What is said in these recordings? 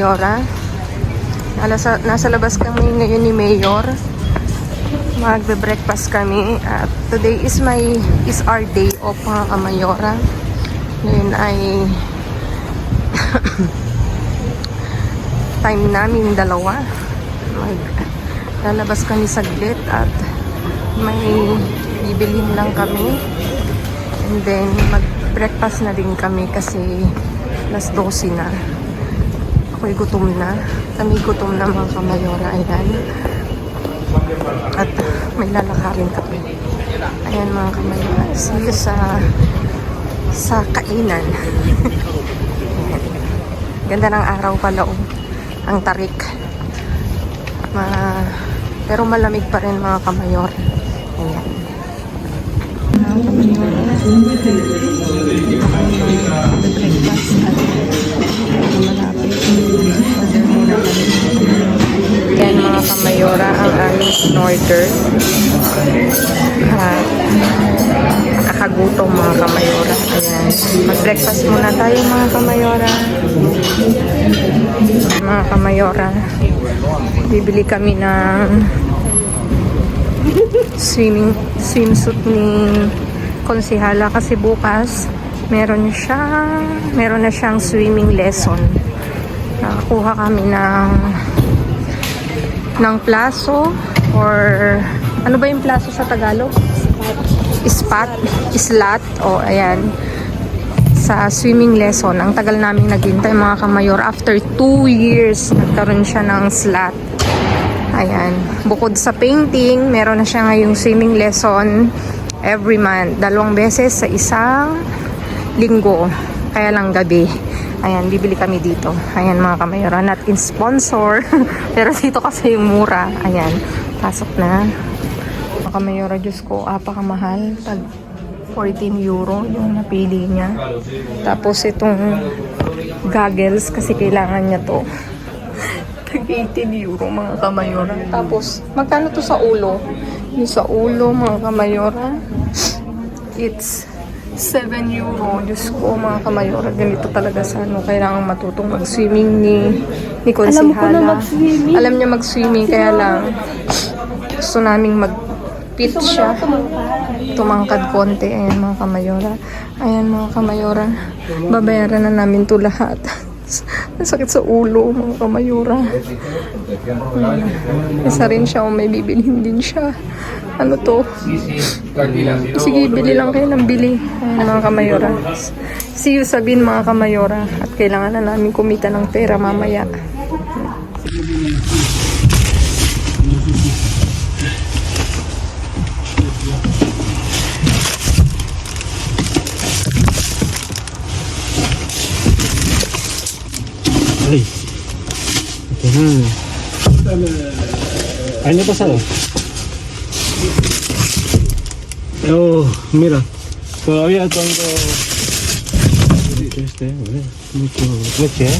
Kamayora. Nasa labas kami ngayon ni Mayor. Magbe-breakfast kami. At today is our day off mga Kamayora. Ngayon ay time namin dalawa. Lalabas kami saglit at may bibilhin lang kami. And then mag-breakfast na din kami kasi alas 12 na. Ako'y gutom na. Kami gutom na mga Kamayora. Ayan. At may lalakarin kami. Ayan mga Kamayora. See you sa kainan. Ganda ng araw pala. Ang tarik. Pero malamig pa rin mga Kamayora. Ayan. Mga Kamayora. Breakfast at malapit. Order muna kami. Yan mga Kamayora ang aming in-order. Nakakagutom mga Kamayora. Ayan. Mag-breakfast muna tayo mga Kamayora. Mga Kamayora. Bibili kami ng swimsuit ni Konsihala kasi bukas meron na siyang swimming lesson. Nakakuha kami ng plaso or ano ba yung plaso sa Tagalog? Islat. O ayan. Sa swimming lesson. Ang tagal namin naghintay mga Kamayor. After 2 years, nagkaroon siya ng slot. Ayan. Bukod sa painting, meron na siya ngayong swimming lesson every month. 2 beses sa isang linggo. Kaya lang gabi. Ayan, bibili kami dito. Ayan mga Kamayor. Not in sponsor. Pero dito kasi yung mura. Ayan. Pasok na. Mga Kamayor, Diyos ko, apakamahal. Tag 14 euro yung napili niya. Tapos itong goggles kasi kailangan niya to. Tag 18 euro mga Kamayora. Tapos magkano to sa ulo? Yung sa ulo mga Kamayora, it's 7 euro. Diyos ko mga Kamayora, ganito talaga sa kailangan matutong mag-swimming ni Konsihala. Alam ko na mag-swimming. Alam niya mag-swimming kaya lang gusto naming fit siya. Tumangkad konti. Ayan mga Kamayora. Ayan mga Kamayora. Babayaran na namin to lahat. Sakit sa ulo mga Kamayora. Isa rin siya o may bibilhin din siya. Ano to? Sige, bili lang kayo ng bili. Ayan mga Kamayora. See you sabihin mga Kamayora. At kailangan na namin kumita ng pera mamaya. Ay, año pasado. Oh, mira, todavía tengo mucho leche, ¿eh?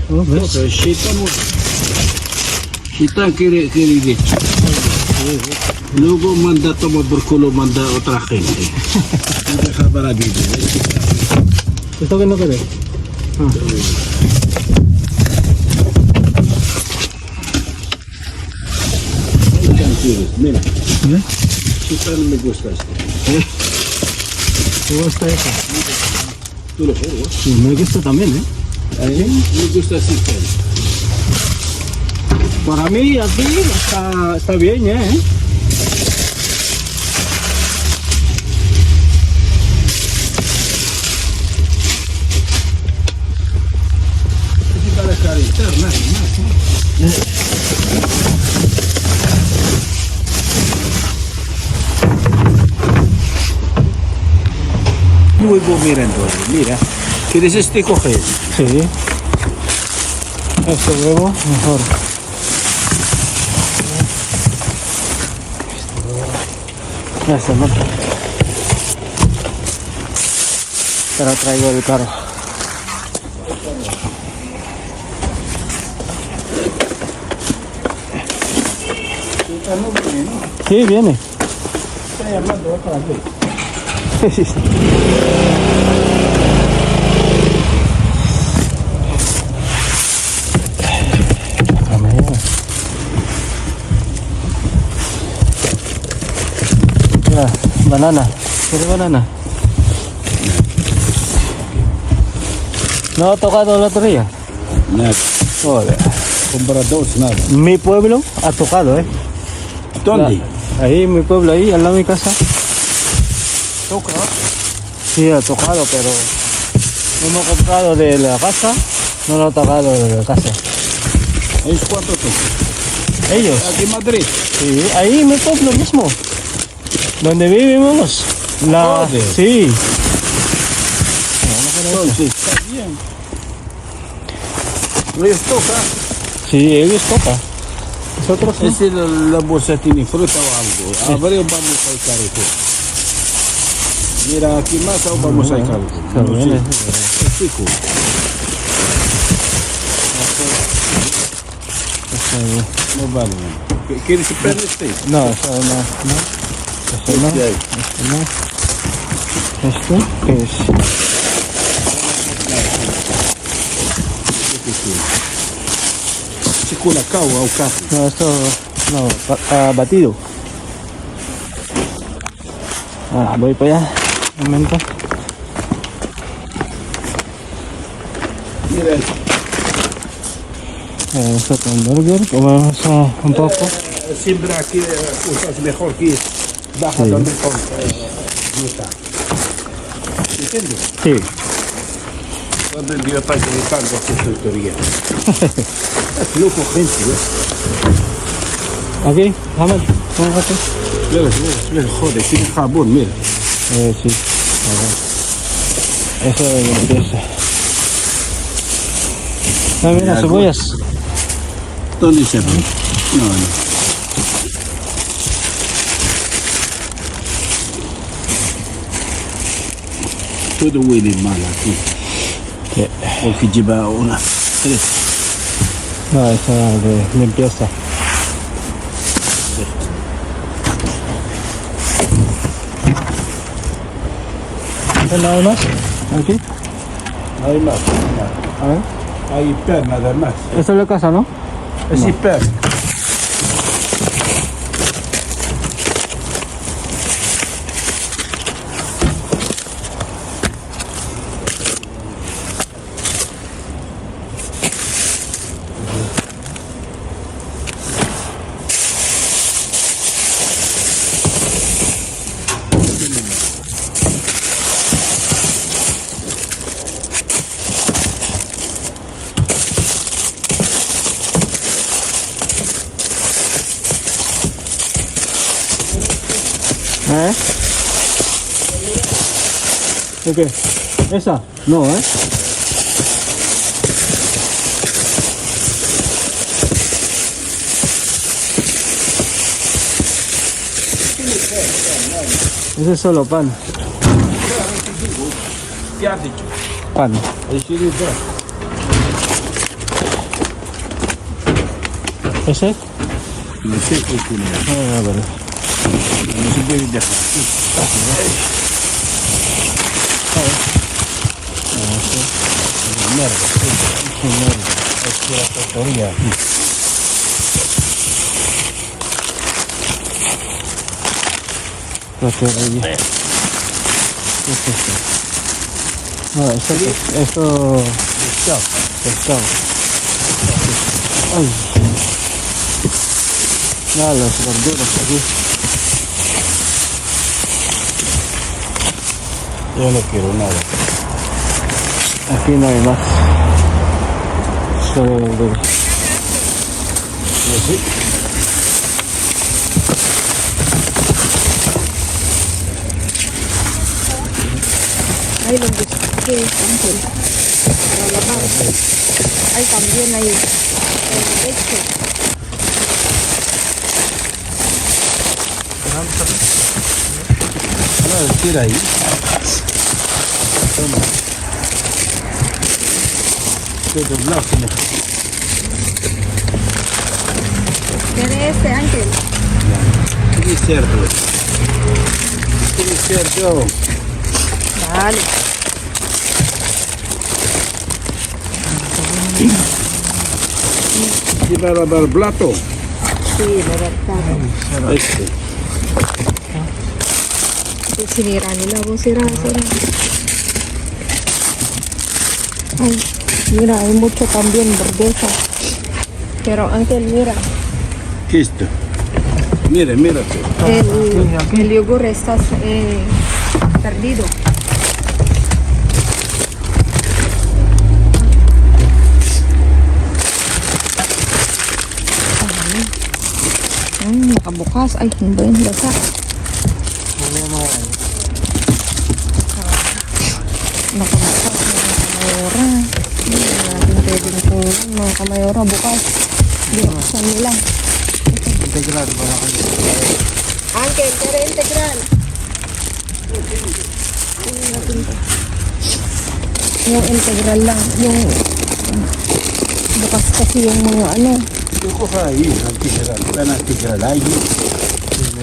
Oh, ¿ves? Kita quiere leche. Luego manda tomar por culo, manda otra gente. Deja para vivir. ¿Esto que no querés? Mira, ¿Eh? Chita no me gusta esto. ¿Te gusta esa? Tú lo juegas. Sí, me gusta también, ¿eh? Me gusta así. Para mí, aquí está bien, ¿eh? Para calentar, nada más. Huevo mirando, mira. ¿Quieres este coger? Sí. Este huevo, mejor. Este no. Te lo traigo del carro. Sí, viene. Estoy hablando otra vez. Ya, banana. ¿Quieres banana? ¿No ha tocado la otro día? Nada. Joder. Compra dos, nada. Mi pueblo ha tocado, ¿Dónde? Ahí, mi pueblo, ahí, al lado de mi casa. Toca. Sí, ha tocado, pero no hemos comprado de la casa, no lo ha tocado de la casa. ¿Es cuánto toca? Ellos, Aquí en Madrid. sí, ahí en mi pueblo mismo, donde vivimos. Joder. Sí, Entonces, está bien. ¿Les toca? sí, ellos tocan. Nosotros no. Si la bolsa tiene fruta o algo, abre o vamos a sacar eso. Mira, aquí más o vamos a sacar algo. Está No bien, sé. Es chico. Está bien. No vale. ¿Quieres que prenda este? No, eso no, no. Eso no, Este ahí. eso no. ¿Esto qué es? ¿Es colacao o café? No, esto, no, batido. Voy para allá, un momento. Mira, Esto con burger, comemos un poco. siempre aquí cosas mejor que baja donde con fruta. ¿Entiendes? Sí. Cuando el día para que me pague esta tutoría. Es loco, gente, ¿eh? Aquí, vamos, vamos aquí. Mira, joder, tiene jabón, mira. Sí. Eso es limpieza. Mira, cebollas. ¿Dónde se va? No. Todo huele mal aquí. Sí. Porque lleva una... tres. No, esa de limpieza. ¿Hay nada más? Aquí. Hay más. A ver. Hay per nada más. Esta es la casa, ¿no? Es hiper. ¿De qué? ¿Esa? No, Ese es solo pan. ¿Qué has dicho? Pan. ¿Ese? No sé qué tiene. Ah, vale. No se puede dejar. Portería. ¿Qué es esto? No, esto... Pescado. Ay. Nada, las verduras aquí. Yo no quiero nada. Aquí no hay más. Solo verduras. Hay los biscuits, Ángel. Para lavar. Hay también hay leche. No, tira ahí. Toma. Todo blanco. ¿Quieres este, Ángel? Tiene cerdo. Tiene cerdo. Vale. ¿Quién va a lavar el plato? Sí, de verdad. Este. Sinira nila. Oh, sira. Ay, mira, hay mucho también verdeza. Pero, Uncle, mira. ¿Qué es esto? Mira, mira tú. El yogur está perdido. Nakabukas. Ay, hindi. Lasa. Nakabukas. Mga kamayora. Hindi natin pwedeng kunin. Mga kamayora, bukas. Binuksan nila. Integral, wala ka. Uncle, pero integral. Yung integral lang. Yung bukas kasi yung mga ano. Yo coja ahí, antigral. Tan antigral ahí.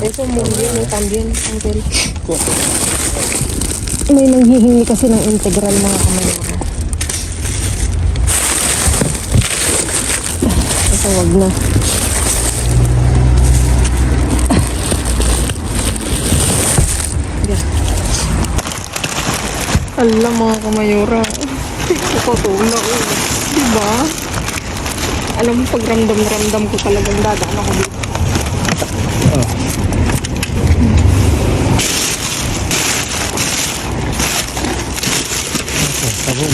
Eso muy bien, también, Uncle. Coja. May nanghihingi kasi ng integral mga kamayora. Ito wag na. Alam mga kamayora. Nakatula ko. Diba? Alam mo, pag ramdam ko talagang dadaan ako dito. Sabon.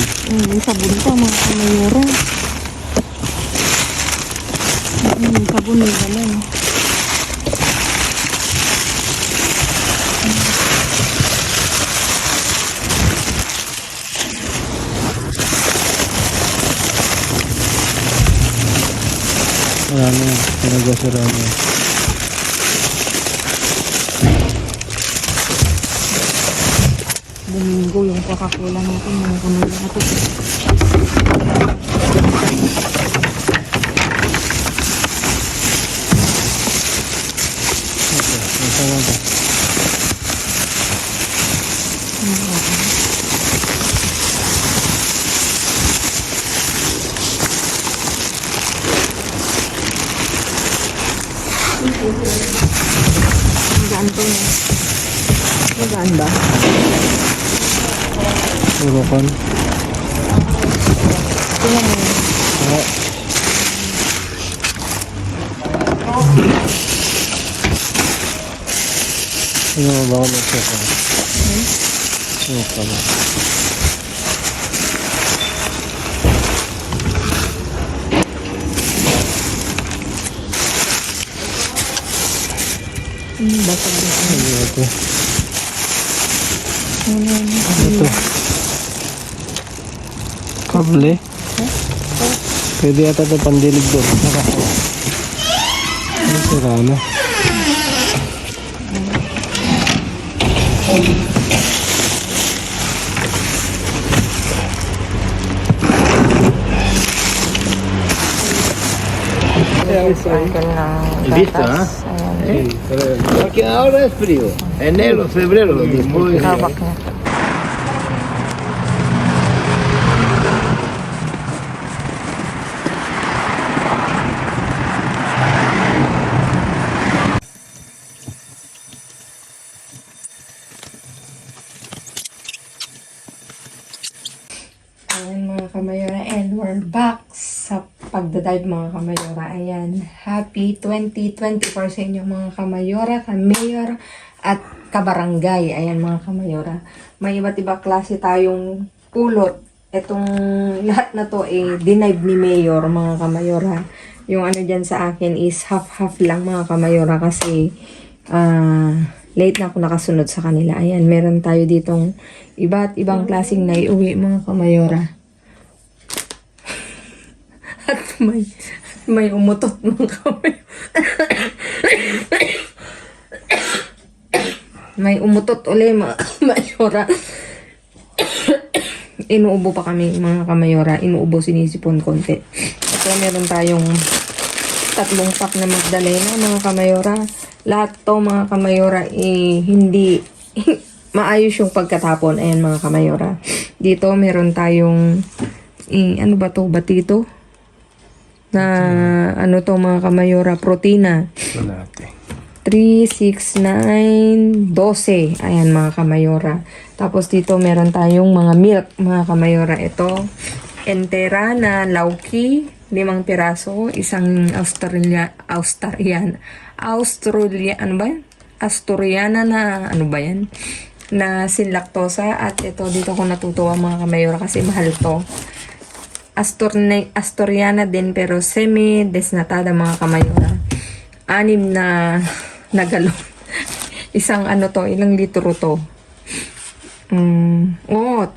Sabon pa mga kamayora. Sabon yung ganun. Wala na. Pinag-asura na. Domingo yung Coca-Cola natin mga kamayora. Ang sabon ba? Magaan to na. Magaan ba? Puro kon. Tingnan mo. Wala. Ano ba ako nagsuka? Suka na. Basag na. Ano ito? Ano? Ito. Kable? Pwede yata ito pandilig doon. Ano sira na? Uncle ng Listo, gatas. Ayan. Porque ahora es frío. Enero, febrero, después. Kabak niya. Ayan mga kamayora, and we're back sa pagdadive mga kamayora. Ayan, happy 2024 sa inyo mga kamayora, kamayor at kabarangay. Ayan mga kamayora, may iba't iba klase tayong pulot. Itong lahat na to dinive ni Mayor mga kamayora. Yung ano dyan sa akin is half-half lang mga kamayora kasi late na ako nakasunod sa kanila. Ayan, meron tayo ditong iba't ibang klaseng naiuwi mga kamayora. At may umutot mga kamayora. May umutot ulit mga kamayora. Inuubo pa kami mga kamayora. Inuubo, sinisipon konti. Ito meron tayong 3 pack na Magdalena mga kamayora. Lahat to mga kamayora hindi maayos yung pagkatapon. Ayan mga kamayora. Dito meron tayong ano ba to? Batito? Na ano to mga kamayora? Protina. 3, 6, 9, 12. Ayan mga kamayora. Tapos dito meron tayong mga milk mga kamayora. Ito, entera na lauki, 5 piraso, isang ano ba yan? Asturiana na, ano ba yan? Na sin lactosa. At ito, dito ko natutuwa mga kamayora kasi mahal to. Asturiana din pero semi-desnatada mga kamayora. 6 na galon. Isang ano to, ilang litro to? 2.2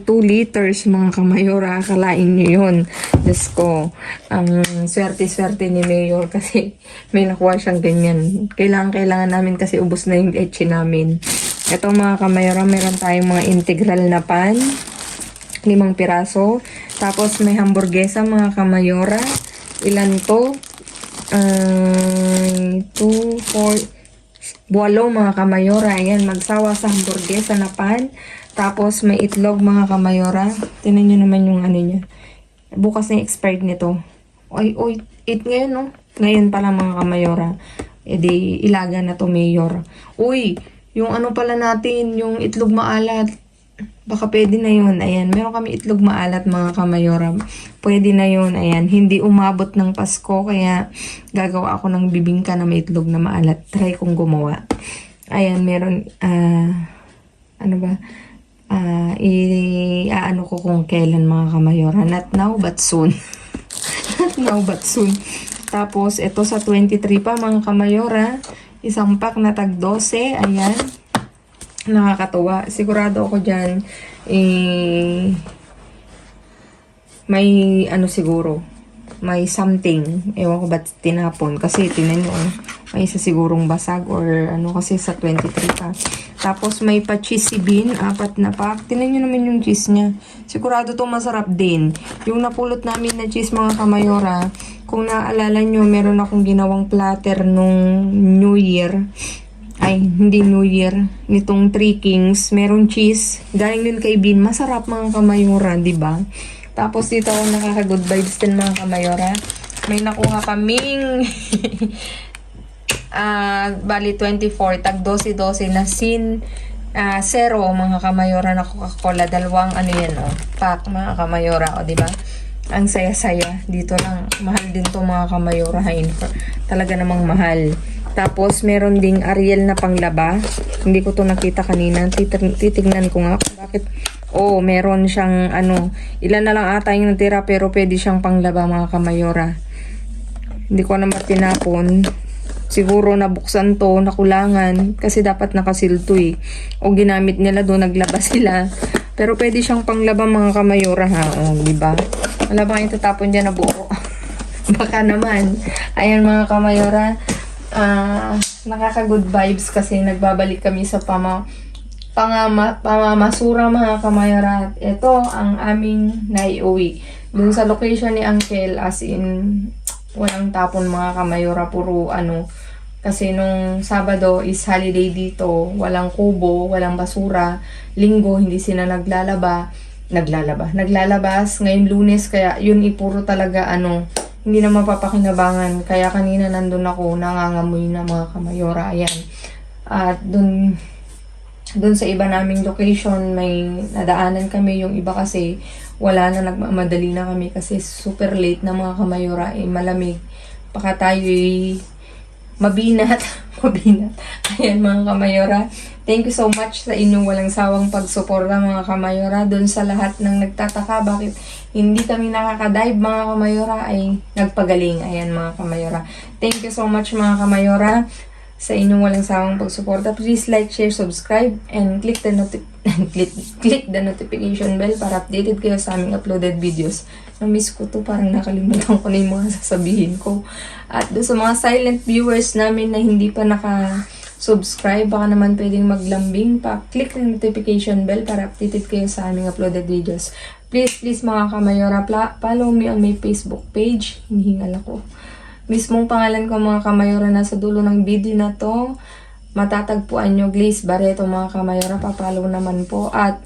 liters mga kamayora. Akalain nyo yun. Diyos ko, ang swerte-swerte ni Mayor kasi may nakuha siyang ganyan. Kailangan namin kasi ubos na yung leche namin. Ito mga kamayora, meron tayong mga integral na pan. 5 piraso. Tapos may hamburguesa mga kamayora. Ilan to? 2, 4, 8 mga kamayora. Ayan, magsawa sa hamburguesa na pan. Tapos may itlog mga kamayora. Tingnan nyo naman yung ano niya. Bukas na yung expired nito. Oy, 8 ngayon no? Ngayon pala mga kamayora. E di ilaga na to Mayor. Uy, yung ano pala natin, yung itlog maalat. Baka pwede na yun. Ayan, meron kami itlog maalat mga kamayora. Pwede na yun. Ayan, hindi umabot ng Pasko. Kaya gagawa ako ng bibingka na may itlog na maalat. Try kong gumawa. Ayan, meron, ano ba? Ano ko kung kailan mga kamayora. Not now, but soon. Not now, but soon. Tapos, ito sa 23 pa mga kamayora. Isang pack na tag 12. Ayan. Nakakatuwa. Sigurado ako dyan, may ano siguro, may something. Ewan ko ba't tinapon. Kasi tinan nyo, may isa sigurong basag or ano kasi sa 23 pa. Tapos may pa cheesy bean, 4 na pack. Tinan nyo naman yung cheese niya. Sigurado to masarap din. Yung napulot namin na cheese mga kamayora, kung naaalala nyo, meron akong ginawang platter nung New Year. Ay, hindi New Year. Nitong Three Kings. Meron cheese. Galing din kay Bean. Masarap mga kamayora, di ba? Tapos dito ako nakaka-good vibes din mga kamayora. May nakuha kaming bali 24. Tag 12-12 na zero mga kamayora na Coca-Cola. Dalawang ano yan pack mga kamayora. O, di ba? Ang saya-saya. Dito lang. Mahal din to mga kamayora. Talaga namang mahal. Tapos, meron ding Ariel na panglaba. Hindi ko to nakita kanina. Titignan ko nga kung bakit. Meron siyang ilan na lang ata yung natira pero pwede siyang panglaba mga kamayora. Hindi ko naman tinapon. Siguro nabuksan to, nakulangan. Kasi dapat nakasil to O ginamit nila doon, naglaba sila. Pero pwede siyang panglaba mga kamayora ha. Diba? Wala ba kayong tatapon dyan na buo? Baka naman. Ayan mga kamayora. Nakaka-good vibes kasi nagbabalik kami sa pamamasura mga kamayora. Ito ang aming naiuwi. Dun sa location ni Uncle, as in walang tapon mga kamayora, puro kasi nung Sabado is holiday dito, walang kubo, walang basura. Linggo hindi sila naglalabas. Ngayon Lunes, kaya yun ipuro talaga hindi na mapapakinabangan. Kaya kanina nandun ako, nangangamoy na mga kamayora. Ayan. At dun sa iba naming location, may nadaanan kami. Yung iba kasi, wala na, nagmamadali na kami kasi super late na mga kamayora. Malamig. Baka tayo'y mabinat. Ayan mga kamayora. Thank you so much sa inyong walang sawang pagsuporta mga kamayora. Doon sa lahat ng nagtataka bakit hindi kami nakakadive mga kamayora ay nagpagaling. Ayan mga kamayora. Thank you so much mga kamayora sa inyong walang sawang pagsuporta. Please like, share, subscribe, and click the notification bell para updated kayo sa aming uploaded videos. Na-miss ko to, parang nakalimutan ko na yung mga sasabihin ko. At doon sa mga silent viewers namin na hindi pa naka-subscribe, baka naman pwedeng maglambing pa. Click the notification bell para updated kayo sa aming uploaded videos. Please mga kamayora, follow me on my Facebook page. Hinihingal ako. Mismong pangalan ko mga kamayora nasa dulo ng video na to. Matatagpuan nyo Glaze Barreto mga kamayora. Papalo naman po. At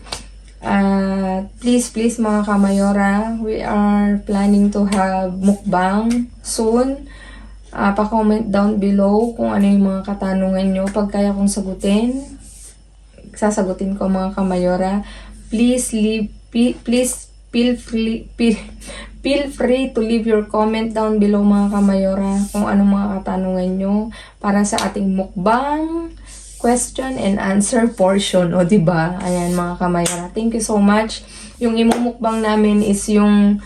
please mga kamayora, we are planning to have mukbang soon. Pa-comment down below kung ano yung mga katanungan nyo. Pag kaya kong sasagutin ko mga kamayora. Please feel free to leave your comment down below mga kamayora kung anong mga katanungan nyo para sa ating mukbang question and answer portion. O diba? Ayan mga kamayora. Thank you so much. Yung imumukbang namin is yung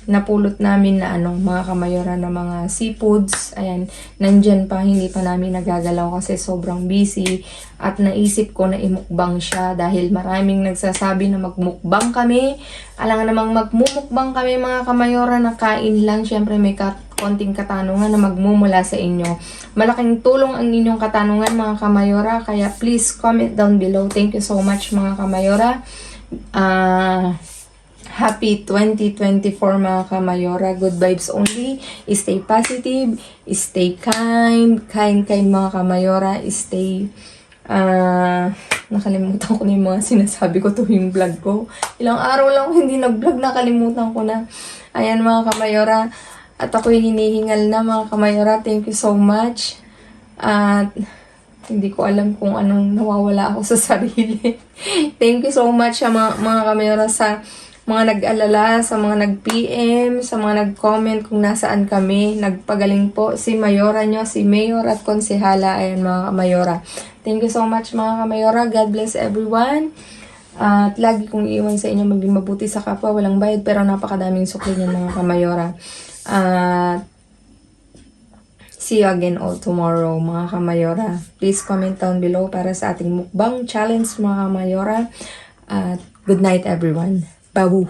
napulot namin na mga kamayora na mga seafoods. Ayan, nandyan pa, hindi pa namin nagagalaw kasi sobrang busy. At naisip ko na imukbang siya dahil maraming nagsasabi na magmukbang kami. Alam namang magmumukbang kami mga kamayora na kain lang. Siyempre may konting katanungan na magmumula sa inyo. Malaking tulong ang inyong katanungan mga kamayora. Kaya please comment down below. Thank you so much mga kamayora. Happy 2024 mga kamayora. Good vibes only. Stay positive. Stay kind. Kind mga kamayora. Stay... nakalimutan ko na yung mga sinasabi ko tuwing vlog ko. Ilang araw lang hindi nag-vlog. Nakalimutan ko na. Ayan mga kamayora. At ako'y hinihingal na mga kamayora. Thank you so much. At... hindi ko alam kung anong nawawala ako sa sarili. Thank you so much sa mga kamayora sa mga nag-alala, sa mga nag-PM, sa mga nag-comment kung nasaan kami. Nagpagaling po si Mayora nyo, si Mayor at Konsehala. Ayan mga kamayora. Thank you so much mga kamayora. God bless everyone. At lagi kong iiwan sa inyo maging mabuti sa kapwa. Walang bayad pero napakadaming sukli niyan mga kamayora. See you again all tomorrow mga kamayora. Please comment down below para sa ating mukbang challenge mga kamayora. Good night everyone. Babu.